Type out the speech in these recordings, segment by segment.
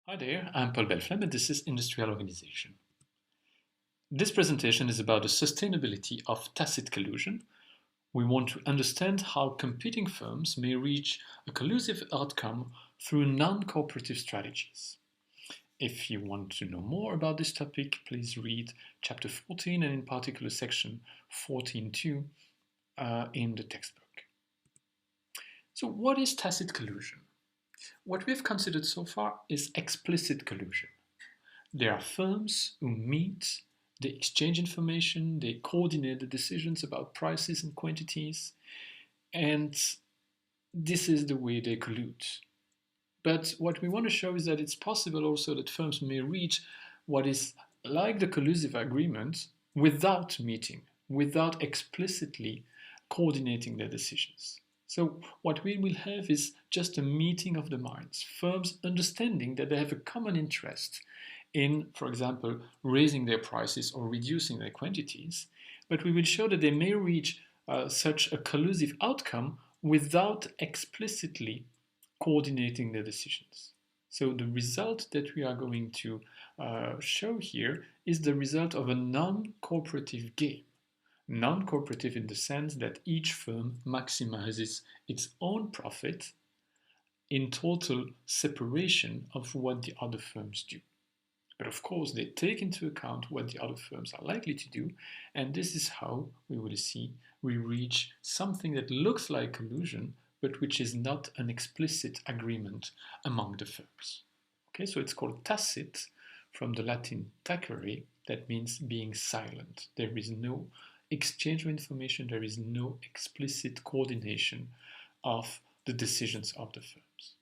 Hi there, I'm Paul Belflem and this is Industrial Organization. This presentation is about the sustainability of tacit collusion. We want to understand how competing firms may reach a collusive outcome through non-cooperative strategies. If you want to know more about this topic, please read chapter 14 and in particular section 14.2 in the textbook. So what is tacit collusion? What we've considered so far is explicit collusion. There are firms who meet, they exchange information, they coordinate the decisions about prices and quantities, and this is the way they collude. But what we want to show is that it's possible also that firms may reach what is like the collusive agreement without meeting, without explicitly coordinating their decisions. So what we will have is just a meeting of the minds, firms understanding that they have a common interest in, for example, raising their prices or reducing their quantities, but we will show that they may reach such a collusive outcome without explicitly coordinating their decisions. So the result that we are going to show here is the result of a non-cooperative game. Non-cooperative in the sense that each firm maximizes its own profit in total separation of what the other firms do. But of course, they take into account what the other firms are likely to do, and this is how we will see we reach something that looks like collusion, but which is not an explicit agreement among the firms. Okay, so it's called tacit, from the Latin tacere, that means being silent. There is no exchange of information, there is no explicit coordination of the decisions of the firms.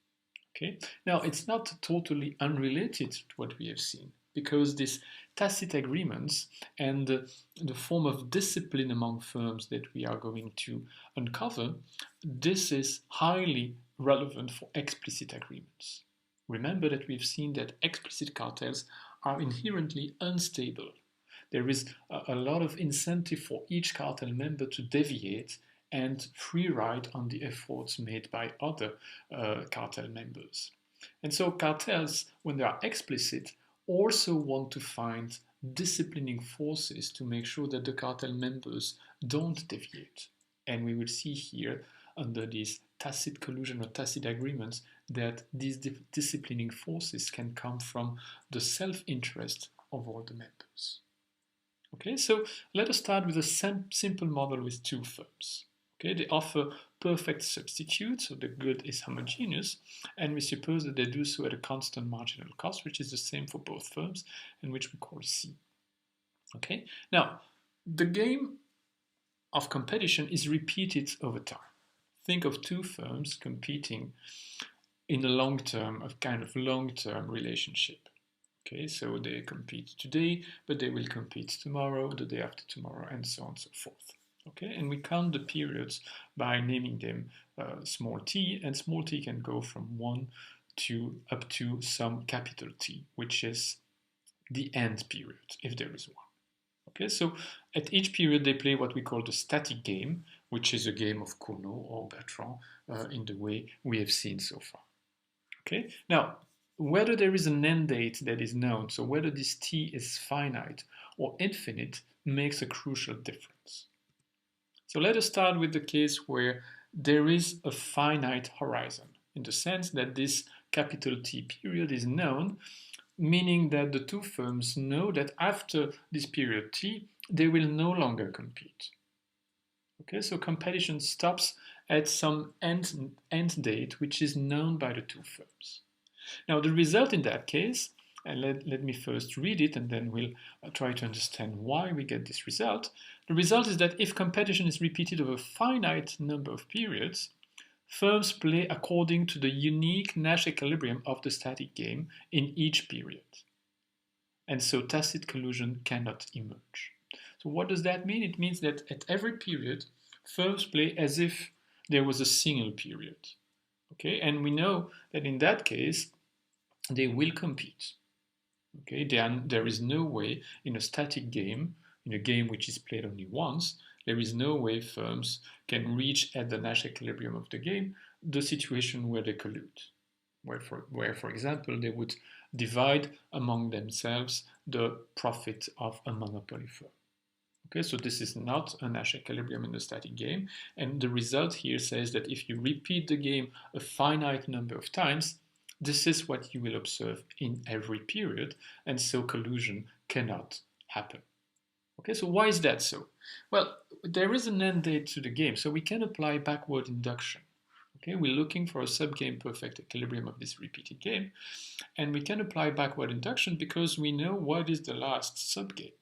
Okay, now it's not totally unrelated to what we have seen, because these tacit agreements and the form of discipline among firms that we are going to uncover, this is highly relevant for explicit agreements. Remember that we've seen that explicit cartels are inherently unstable. There is a lot of incentive for each cartel member to deviate and free ride on the efforts made by other cartel members. And so cartels, when they are explicit, also want to find disciplining forces to make sure that the cartel members don't deviate. And we will see here, under these tacit collusion or tacit agreements, that these disciplining forces can come from the self-interest of all the members. Okay, so let us start with a simple model with two firms. Okay, they offer perfect substitutes, so the good is homogeneous, and we suppose that they do so at a constant marginal cost, which is the same for both firms, and which we call C. Okay, now the game of competition is repeated over time. Think of two firms competing in a long-term, a kind of long-term relationship. Okay, so they compete today, but they will compete tomorrow, the day after tomorrow, and so on and so forth. Okay, and we count the periods by naming them small t, and small t can go from 1 to up to some capital T, which is the end period, if there is one. Okay, so at each period they play what we call the static game, which is a game of Cournot or Bertrand in the way we have seen so far. Okay, now whether there is an end date that is known, so whether this t is finite or infinite, makes a crucial difference. So let us start with the case where there is a finite horizon, in the sense that this capital T period is known, meaning that the two firms know that after this period T, they will no longer compete. Okay, so competition stops at some end date, which is known by the two firms. Now, the result in that case, and let me first read it and then we'll try to understand why we get this result. The result is that if competition is repeated over a finite number of periods, firms play according to the unique Nash equilibrium of the static game in each period. And so tacit collusion cannot emerge. So what does that mean? It means that at every period, firms play as if there was a single period. Okay, and we know that in that case, they will compete. Okay, there is no way in a static game, in a game which is played only once, there is no way firms can reach at the Nash equilibrium of the game the situation where they collude. where, for example, they would divide among themselves the profit of a monopoly firm. Okay, so this is not a Nash equilibrium in the static game, and the result here says that if you repeat the game a finite number of times, this is what you will observe in every period, and so collusion cannot happen. Okay, so why is that so? Well, there is an end date to the game, so we can apply backward induction. Okay, we're looking for a subgame perfect equilibrium of this repeated game, and we can apply backward induction because we know what is the last subgame.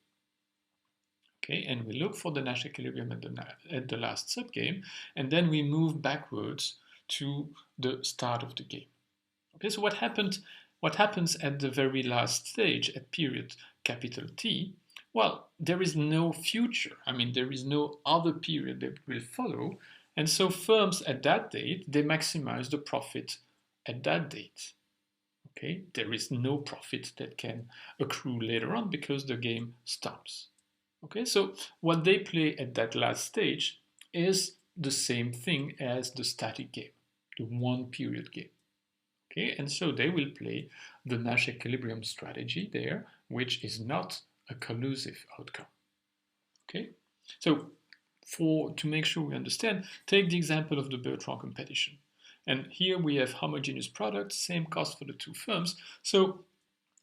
Okay, and we look for the Nash equilibrium at the last subgame, and then we move backwards to the start of the game. Okay, so what happens at the very last stage at period capital T? Well, there is no future. I mean, there is no other period that will follow, and so firms at that date, they maximize the profit at that date. Okay, there is no profit that can accrue later on because the game stops. Okay, so what they play at that last stage is the same thing as the static game, the one period game. Okay, and so they will play the Nash equilibrium strategy there, which is not a collusive outcome. Okay, so to make sure we understand, take the example of the Bertrand competition. And here we have homogeneous products, same cost for the two firms. So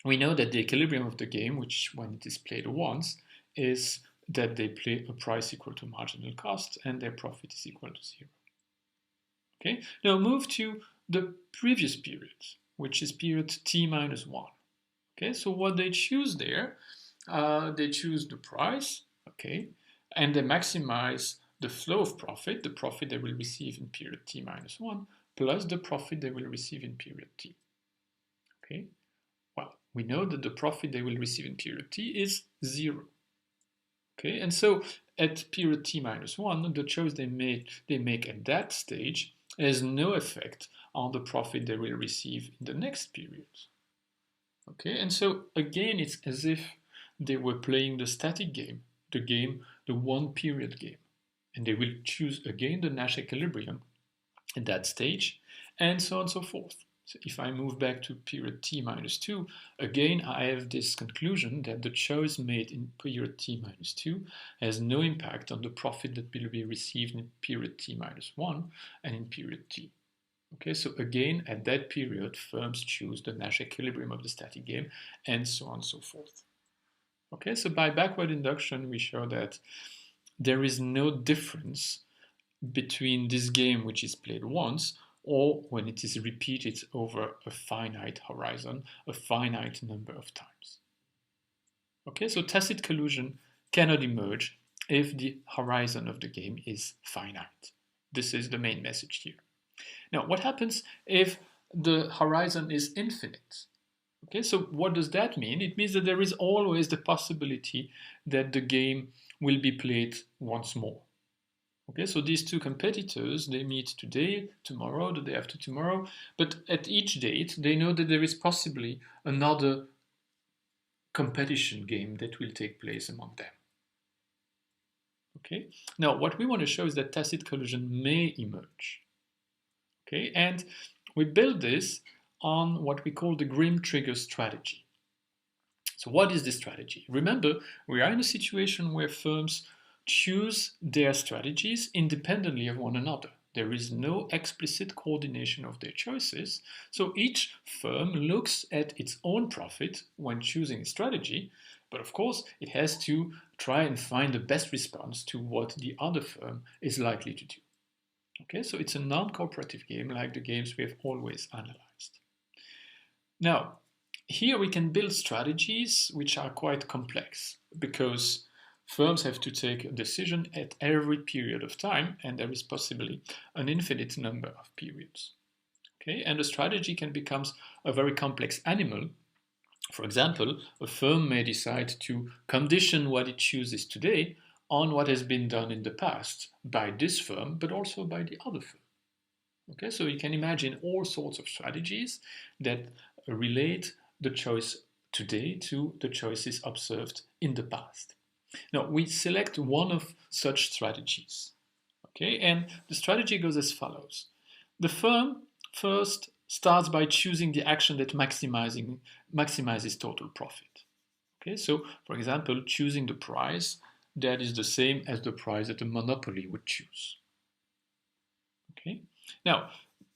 we know that the equilibrium of the game, which when it is played once, is that they play a price equal to marginal cost and their profit is equal to 0. Okay, now move to the previous period, which is period t minus 1. Okay, so what they choose there, they choose the price, okay, and they maximize the flow of profit, the profit they will receive in period t minus 1, plus the profit they will receive in period t. Okay, well, we know that the profit they will receive in period t is 0. Okay, and so at period t minus 1, the choice they make at that stage has no effect on the profit they will receive in the next period. Okay, and so again, it's as if they were playing the static game, the one period game, and they will choose again the Nash equilibrium at that stage, and so on and so forth. So if I move back to period t minus 2, again I have this conclusion that the choice made in period t minus 2 has no impact on the profit that will be received in period t minus 1 and in period t. Okay, so again, at that period, firms choose the Nash equilibrium of the static game, and so on and so forth. Okay, so by backward induction, we show that there is no difference between this game, which is played once, or when it is repeated over a finite horizon, a finite number of times. Okay, so tacit collusion cannot emerge if the horizon of the game is finite. This is the main message here. Now, what happens if the horizon is infinite? Okay, so what does that mean? It means that there is always the possibility that the game will be played once more. Okay, so these two competitors, they meet today, tomorrow, the day after tomorrow, but at each date, they know that there is possibly another competition game that will take place among them. Okay, now what we want to show is that tacit collusion may emerge. Okay, and we build this on what we call the Grimm trigger strategy. So what is this strategy? Remember, we are in a situation where firms choose their strategies independently of one another. There is no explicit coordination of their choices, so each firm looks at its own profit when choosing a strategy, but of course it has to try and find the best response to what the other firm is likely to do. Okay, so it's a non-cooperative game like the games we have always analyzed. Now, here we can build strategies which are quite complex because firms have to take a decision at every period of time, and there is possibly an infinite number of periods. Okay, and a strategy can become a very complex animal. For example, a firm may decide to condition what it chooses today on what has been done in the past by this firm, but also by the other firm. Okay, so you can imagine all sorts of strategies that relate the choice today to the choices observed in the past. Now, we select one of such strategies. Okay, and the strategy goes as follows. The firm first starts by choosing the action that maximizes total profit. Okay, so for example, choosing the price that is the same as the price that a monopoly would choose. Okay, now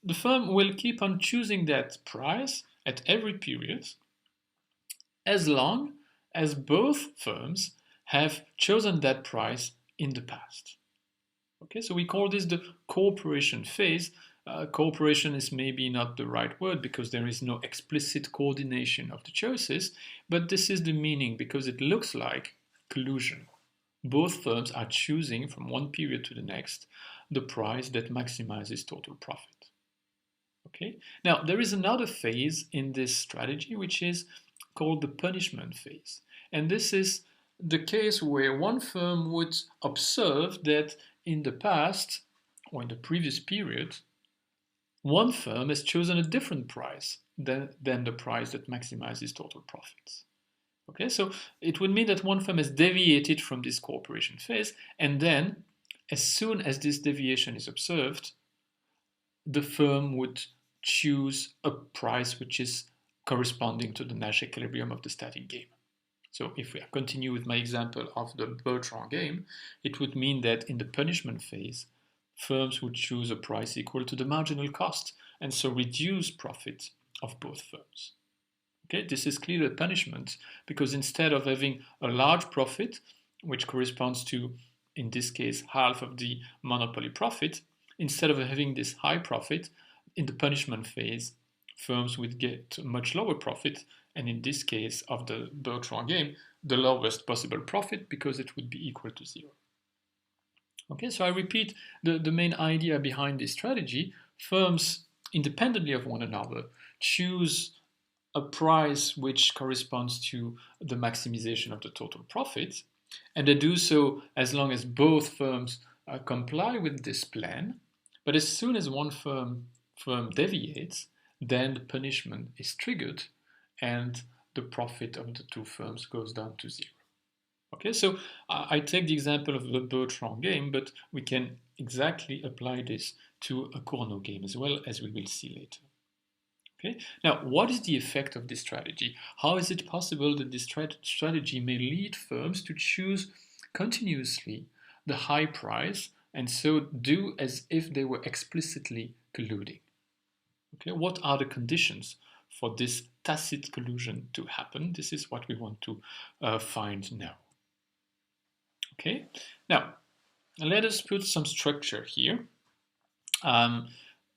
the firm will keep on choosing that price at every period as long as both firms have chosen that price in the past. Okay, so we call this the cooperation phase. Cooperation is maybe not the right word because there is no explicit coordination of the choices, but this is the meaning because it looks like collusion. Both firms are choosing from one period to the next the price that maximizes total profit. Okay, now there is another phase in this strategy which is called the punishment phase. And this is the case where one firm would observe that in the past or in the previous period, one firm has chosen a different price than the price that maximizes total profits. Okay, so it would mean that one firm has deviated from this cooperation phase, and then as soon as this deviation is observed, the firm would choose a price which is corresponding to the Nash equilibrium of the static game. So if we continue with my example of the Bertrand game, it would mean that in the punishment phase, firms would choose a price equal to the marginal cost and so reduce profit of both firms. Okay, this is clearly a punishment because instead of having a large profit, which corresponds to, in this case, half of the monopoly profit, instead of having this high profit, in the punishment phase, firms would get a much lower profit, and in this case of the Bertrand game, the lowest possible profit because it would be equal to 0. Okay, so I repeat the main idea behind this strategy. Firms, independently of one another, choose a price which corresponds to the maximization of the total profit, and they do so as long as both firms comply with this plan. But as soon as one firm deviates, then the punishment is triggered and the profit of the two firms goes down to 0. Okay, so I take the example of the Bertrand game, but we can exactly apply this to a Cournot game as well, as we will see later. Okay, now what is the effect of this strategy? How is it possible that this strategy may lead firms to choose continuously the high price and so do as if they were explicitly colluding? Okay, what are the conditions for this tacit collusion to happen? This is what we want to find now. Okay, now let us put some structure here.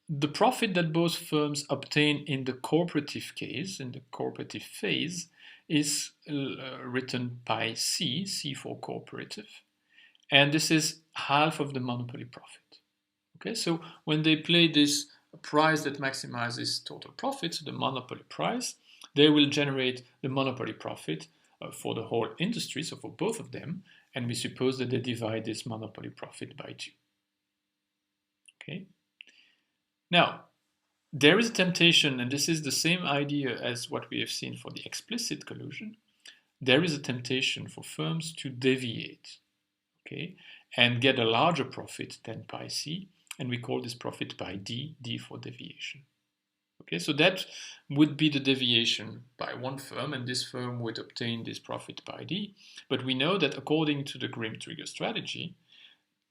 The profit that both firms obtain in the cooperative case, in the cooperative phase, is written by C for cooperative, and this is half of the monopoly profit. Okay, so when they play this price that maximizes total profit, the monopoly price, they will generate the monopoly profit for the whole industry, so for both of them, and we suppose that they divide this monopoly profit by 2. Okay. Now, there is a temptation, and this is the same idea as what we have seen for the explicit collusion. There is a temptation for firms to deviate, okay, and get a larger profit than pi c, and we call this profit pi d, d for deviation. Okay, so that would be the deviation by one firm, and this firm would obtain this profit by d. But we know that according to the Grimm trigger strategy,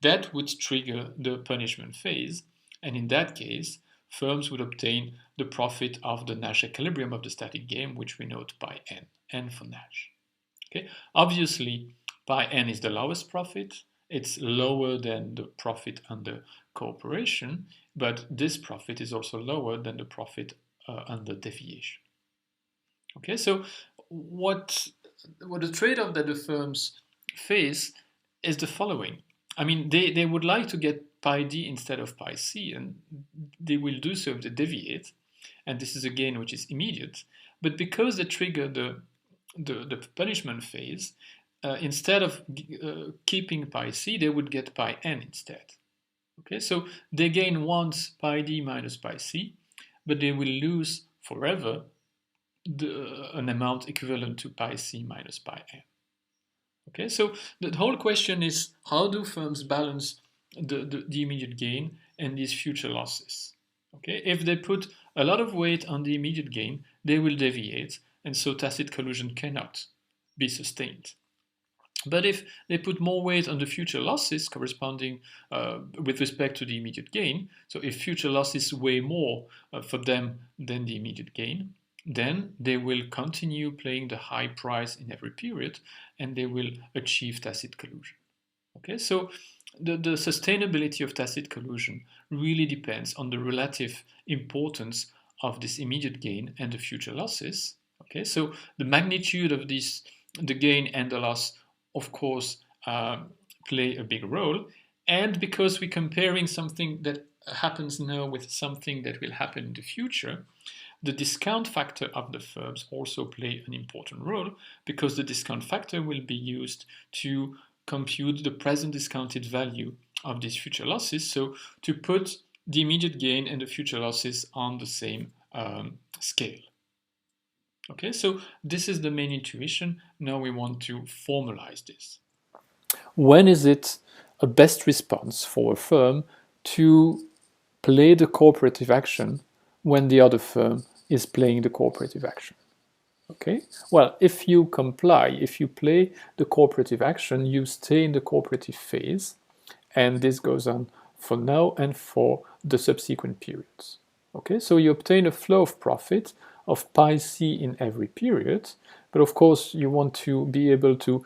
that would trigger the punishment phase, and in that case, firms would obtain the profit of the Nash equilibrium of the static game, which we note by n, n for Nash. Okay, obviously, pi n is the lowest profit. It's lower than the profit under cooperation, but this profit is also lower than the profit under deviation. Okay, so what the trade-off that the firms face is the following. I mean, they would like to get pi d instead of pi c, and they will do so if they deviate, and this is a gain which is immediate. But because they trigger the punishment phase, instead of keeping pi c, they would get pi n instead. Okay, so they gain once pi d minus pi c, but they will lose forever an amount equivalent to pi c minus pi n. Okay, so the whole question is, how do firms balance the immediate gain and these future losses? Okay, if they put a lot of weight on the immediate gain, they will deviate, and so tacit collusion cannot be sustained. But if they put more weight on the future losses corresponding with respect to the immediate gain, so if future losses weigh more for them than the immediate gain, then they will continue playing the high price in every period and they will achieve tacit collusion. Okay, so the sustainability of tacit collusion really depends on the relative importance of this immediate gain and the future losses. Okay, so the magnitude of this, the gain and the loss, of course, play a big role. And because we're comparing something that happens now with something that will happen in the future, the discount factor of the firms also play an important role, because the discount factor will be used to compute the present discounted value of these future losses, so to put the immediate gain and the future losses on the same scale. Okay, so this is the main intuition. Now we want to formalize this. When is it a best response for a firm to play the cooperative action when the other firm is playing the cooperative action? Okay, well, if you comply, if you play the cooperative action, you stay in the cooperative phase, and this goes on for now and for the subsequent periods. Okay, so you obtain a flow of profit of pi c in every period, but of course you want to be able to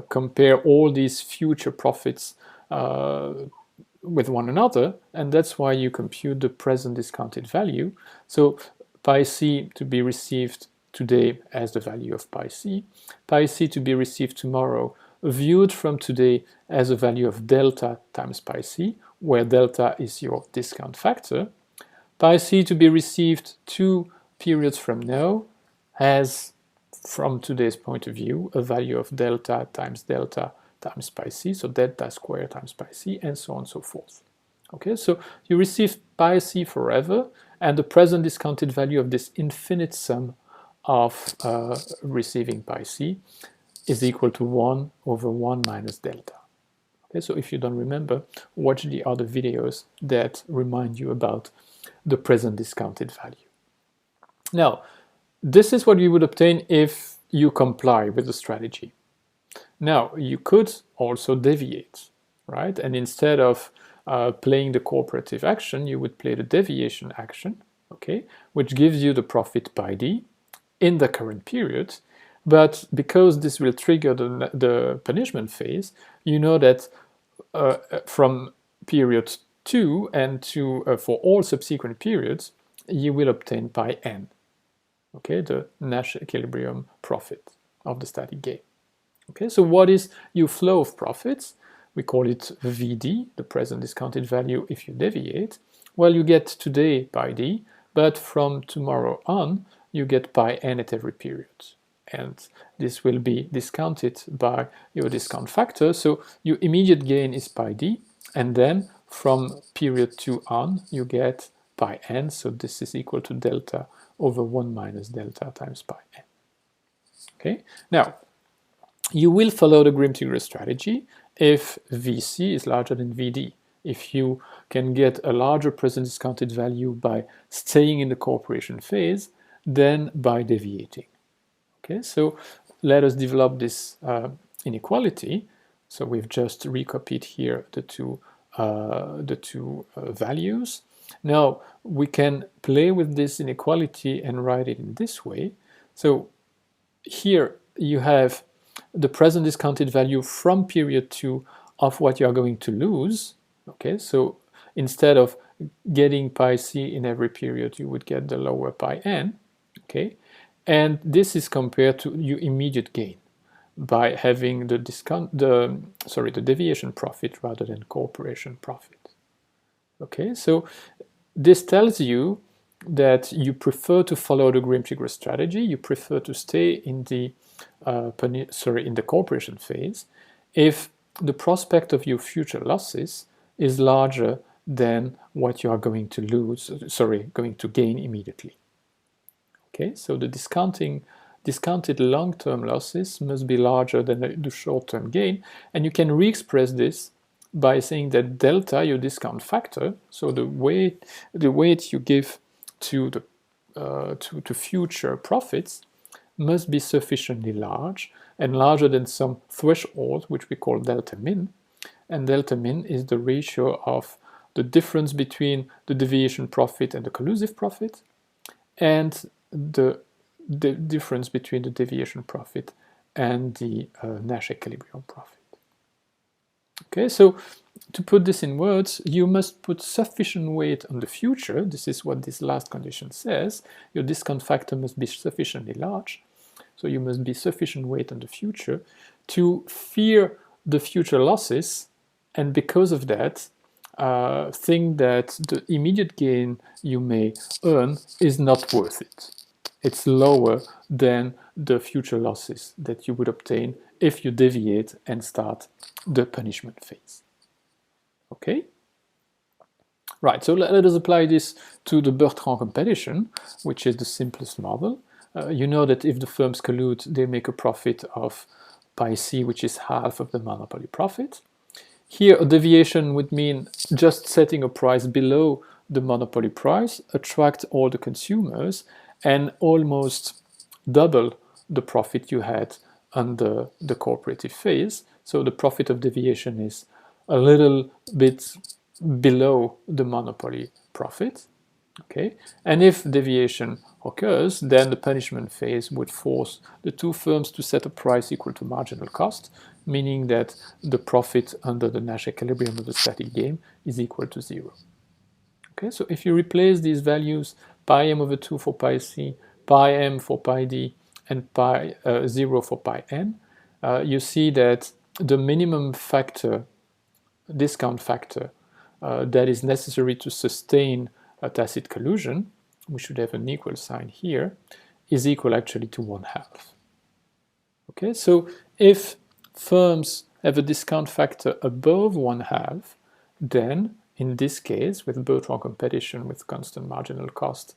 compare all these future profits with one another, and that's why you compute the present discounted value. So pi c to be received today as the value of pi c to be received tomorrow viewed from today as a value of delta times pi c, where delta is your discount factor, pi c to be received 2 periods from now has, from today's point of view, a value of delta times pi c, so delta squared times pi c, and so on and so forth. Okay, so you receive pi c forever, and the present discounted value of this infinite sum of receiving pi c is equal to 1 over 1 minus delta. Okay, so if you don't remember, watch the other videos that remind you about the present discounted value. Now, this is what you would obtain if you comply with the strategy. Now, you could also deviate, right? And instead of playing the cooperative action, you would play the deviation action, okay, which gives you the profit pi d in the current period. But because this will trigger the punishment phase, you know that from period 2 and for all subsequent periods, you will obtain pi n, okay, the Nash equilibrium profit of the static gain. Okay, so what is your flow of profits? We call it VD, the present discounted value if you deviate. Well, you get today pi d, but from tomorrow on, you get pi n at every period. And this will be discounted by your discount factor. So your immediate gain is pi d, and then from period 2 on, you get pi n. So this is equal to delta over 1 minus delta times pi n. Okay, now you will follow the Grimm-Tigre strategy if VC is larger than VD. If you can get a larger present discounted value by staying in the cooperation phase than by deviating. Okay, so let us develop this inequality. So we've just recopied here the two values. Now we can play with this inequality and write it in this way. So here you have the present discounted value from period 2 of what you are going to lose. Okay, so instead of getting pi c in every period, you would get the lower pi n. Okay, and this is compared to your immediate gain by having the deviation profit rather than cooperation profit. Okay, so this tells you that you prefer to follow the Grimm-Tigre strategy. You prefer to stay in the cooperation phase if the prospect of your future losses is larger than what you are going to gain immediately. Okay, so the discounted long-term losses must be larger than the short-term gain, and you can re-express this by saying that delta, your discount factor, so the weight you give to the to future profits must be sufficiently large and larger than some threshold, which we call delta min. And delta min is the ratio of the difference between the deviation profit and the collusive profit, and the difference between the deviation profit and the Nash equilibrium profit. Okay, so to put this in words, you must put sufficient weight on the future. This is what this last condition says. Your discount factor must be sufficiently large. So you must be sufficient weight on the future to fear the future losses, and because of that, think that the immediate gain you may earn is not worth it. It's lower than the future losses that you would obtain if you deviate and start the punishment phase. Okay? Right, so let us apply this to the Bertrand competition, which is the simplest model. You know that if the firms collude, they make a profit of pi c, which is half of the monopoly profit. Here, a deviation would mean just setting a price below the monopoly price, attract all the consumers, and almost double the profit you had under the cooperative phase. So the profit of deviation is a little bit below the monopoly profit. Okay, and if deviation occurs, then the punishment phase would force the two firms to set a price equal to marginal cost, meaning that the profit under the Nash equilibrium of the static game is equal to 0. Okay, so if you replace these values, pi m over 2 for pi c, pi m for pi d, and pi 0 for pi n, you see that the minimum factor, discount factor, that is necessary to sustain a tacit collusion, we should have an equal sign here, is equal actually to 1/2. Okay, so if firms have a discount factor above 1/2, then in this case, with Bertrand competition with constant marginal cost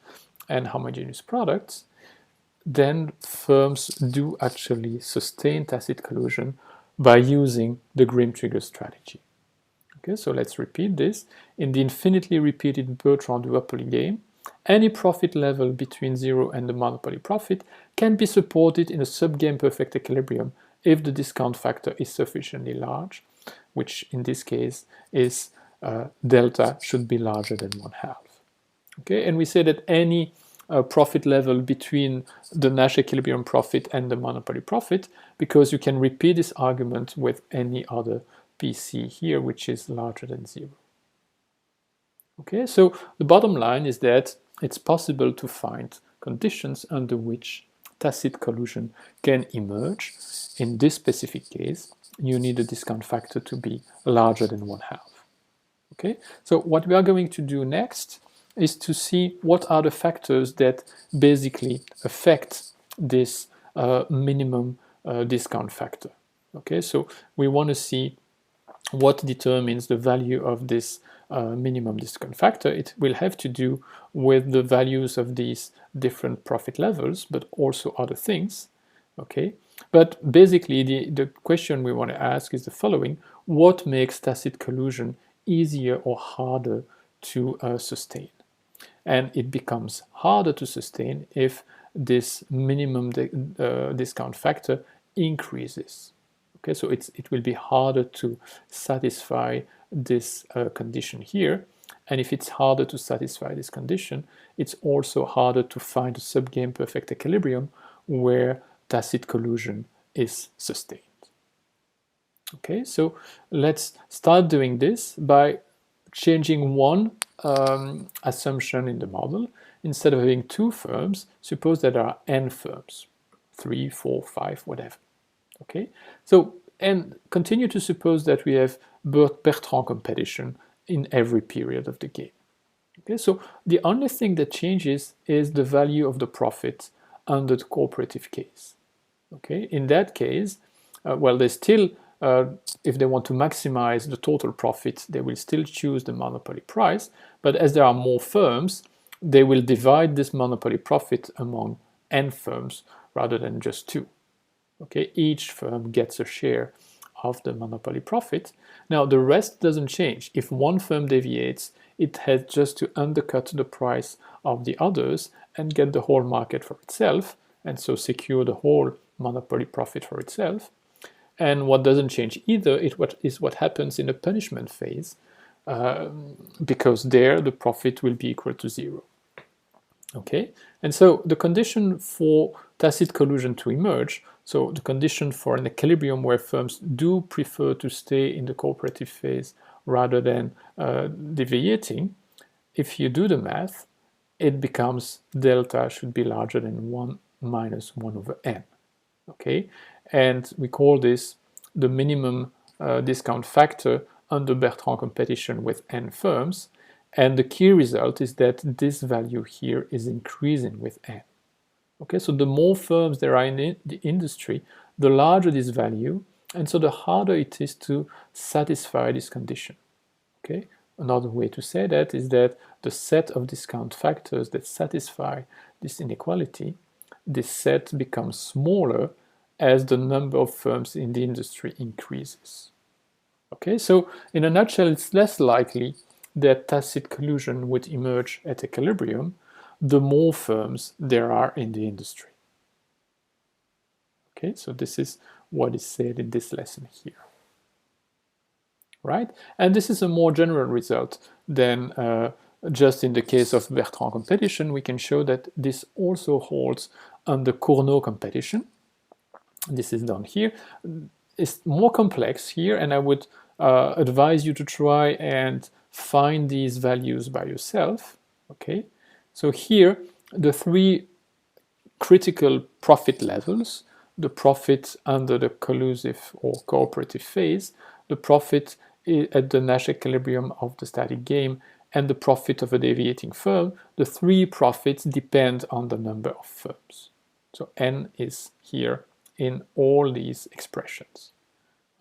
and homogeneous products, then firms do actually sustain tacit collusion by using the Grimm trigger strategy. Okay, so let's repeat this. In the infinitely repeated Bertrand duopoly game, any profit level between 0 and the monopoly profit can be supported in a subgame perfect equilibrium if the discount factor is sufficiently large, which in this case is delta should be larger than 1/2. Okay, and we say that any profit level between the Nash equilibrium profit and the monopoly profit, because you can repeat this argument with any other PC here, which is larger than 0. Okay, so the bottom line is that it's possible to find conditions under which tacit collusion can emerge. In this specific case, you need the discount factor to be larger than 1/2. Okay, so what we are going to do next is to see what are the factors that basically affect this minimum discount factor. Okay, so we want to see what determines the value of this minimum discount factor. It will have to do with the values of these different profit levels, but also other things. Okay, but basically the question we want to ask is the following: what makes tacit collusion easier or harder to sustain? And it becomes harder to sustain if this minimum discount factor increases. Okay, so it will be harder to satisfy this condition here. And if it's harder to satisfy this condition, it's also harder to find a subgame perfect equilibrium where tacit collusion is sustained. Okay, so let's start doing this by changing one assumption in the model. Instead of having 2 firms, suppose that there are n firms, 3, 4, 5, whatever. Okay, so and continue to suppose that we have Bertrand competition in every period of the game. Okay, so the only thing that changes is the value of the profit under the cooperative case. Okay, in that case, well, they still, if they want to maximize the total profit, they will still choose the monopoly price. But as there are more firms, they will divide this monopoly profit among n firms rather than just 2. Okay, each firm gets a share of the monopoly profit. Now the rest doesn't change. If one firm deviates, it has just to undercut the price of the others and get the whole market for itself, and so secure the whole monopoly profit for itself. And what doesn't change either is what happens in the punishment phase, because there the profit will be equal to 0. Okay, and so the condition for tacit collusion to emerge, so the condition for an equilibrium where firms do prefer to stay in the cooperative phase rather than deviating, if you do the math, it becomes delta should be larger than 1 minus 1 over n. Okay, and we call this the minimum discount factor under Bertrand competition with n firms. And the key result is that this value here is increasing with n. Okay, so the more firms there are in the industry, the larger this value, and so the harder it is to satisfy this condition. Okay, another way to say that is that the set of discount factors that satisfy this inequality, this set becomes smaller as the number of firms in the industry increases. Okay, so in a nutshell, it's less likely that tacit collusion would emerge at equilibrium the more firms there are in the industry. Okay, so this is what is said in this lesson here. Right? And this is a more general result than just in the case of Bertrand competition. We can show that this also holds under Cournot competition. This is done here. It's more complex here, and I would advise you to try and find these values by yourself. Okay, so here the three critical profit levels: the profit under the collusive or cooperative phase, the profit at the Nash equilibrium of the static game, and the profit of a deviating firm. The three profits depend on the number of firms. So n is here in all these expressions.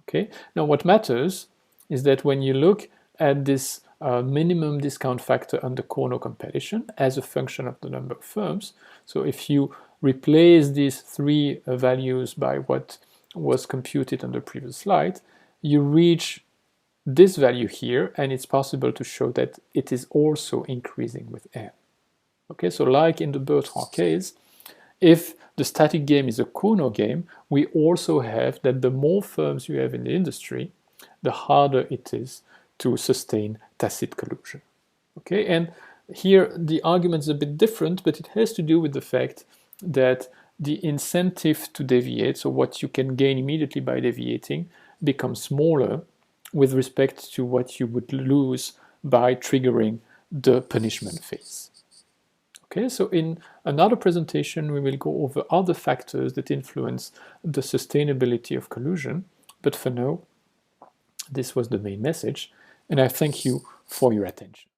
Okay, now what matters is that when you look at this minimum discount factor under Cournot competition as a function of the number of firms, so if you replace these three values by what was computed on the previous slide, you reach this value here, and it's possible to show that it is also increasing with n. Okay, so like in the Bertrand case, if the static game is a Cournot game, we also have that the more firms you have in the industry, the harder it is to sustain tacit collusion. Okay, and here the argument is a bit different, but it has to do with the fact that the incentive to deviate, so what you can gain immediately by deviating, becomes smaller with respect to what you would lose by triggering the punishment phase. Okay, so in another presentation we will go over other factors that influence the sustainability of collusion, but for now this was the main message, and I thank you for your attention.